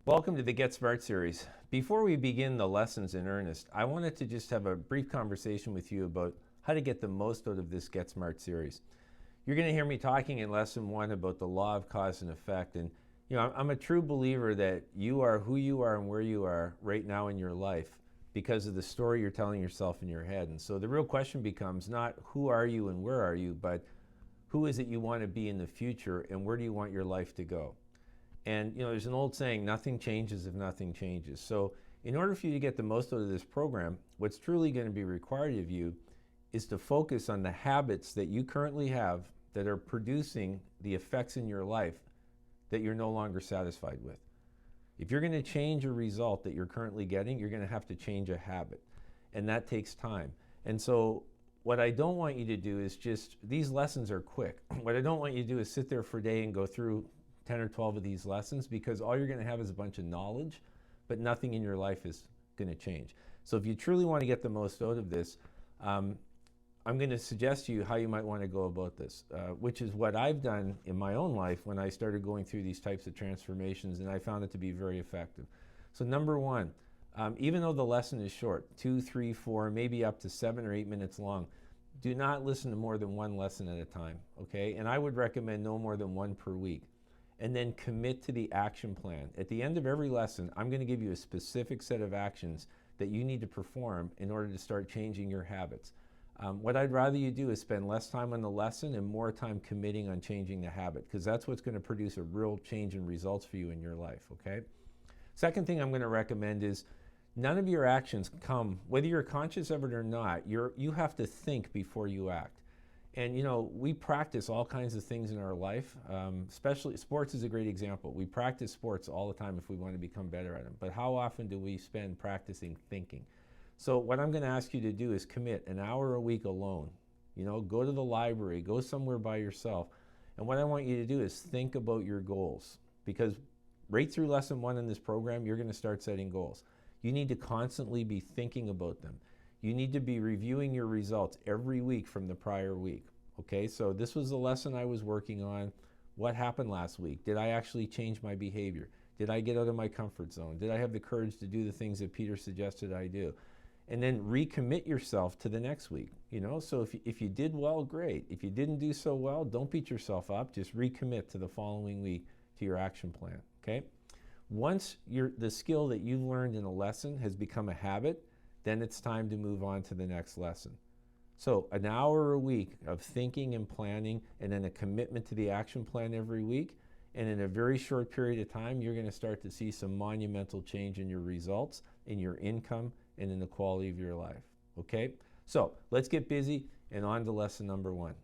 Welcome to the Get Smart series. Before we begin the lessons in earnest, I wanted to just have a brief conversation with you about how to get the most out of this Get Smart series. You're going to hear me talking in lesson 1 about the law of cause and effect. And I'm a true believer that you are who you are and where you are right now in your life because of the story you're telling yourself in your head. And so the real question becomes not who are you and where are you, but who is it you want to be in the future and where do you want your life to go? And there's an old saying, nothing changes if nothing changes. So in order for you to get the most out of this program, what's truly going to be required of you is to focus on the habits that you currently have that are producing the effects in your life that you're no longer satisfied with. If you're going to change a result that you're currently getting, you're going to have to change a habit. And that takes time. And so what I don't want you to do is these lessons are quick. What I don't want you to do is sit there for a day and go through 10 or 12 of these lessons, because all you're going to have is a bunch of knowledge, but nothing in your life is going to change. So if you truly want to get the most out of this, I'm going to suggest to you how you might want to go about this, which is what I've done in my own life when I started going through these types of transformations, and I found it to be very effective. So number one, even though the lesson is short, 2, 3, 4, maybe up to 7 or 8 minutes long, do not listen to more than one lesson at a time, okay? And I would recommend no more than one per week. And then commit to the action plan. At the end of every lesson, I'm going to give you a specific set of actions that you need to perform in order to start changing your habits. What I'd rather you do is spend less time on the lesson and more time committing on changing the habit, because that's what's going to produce a real change in results for you in your life, okay? Second thing I'm going to recommend is none of your actions come, whether you're conscious of it or not, you have to think before you act. And we practice all kinds of things in our life, especially sports is a great example. We practice sports all the time if we want to become better at them. But how often do we spend practicing thinking? So what I'm going to ask you to do is commit an hour a week alone. Go to the library, go somewhere by yourself. And what I want you to do is think about your goals. Because right through lesson 1 in this program, you're going to start setting goals. You need to constantly be thinking about them. You need to be reviewing your results every week from the prior week. Okay, so this was the lesson I was working on. What happened last week? Did I actually change my behavior? Did I get out of my comfort zone? Did I have the courage to do the things that Peter suggested I do? And then recommit yourself to the next week. So if you did well, great. If you didn't do so well, don't beat yourself up. Just recommit to the following week to your action plan. Okay? Once the skill that you've learned in a lesson has become a habit, then it's time to move on to the next lesson. So an hour a week of thinking and planning, and then a commitment to the action plan every week. And in a very short period of time, you're going to start to see some monumental change in your results, in your income, and in the quality of your life. Okay? So let's get busy and on to lesson number 1.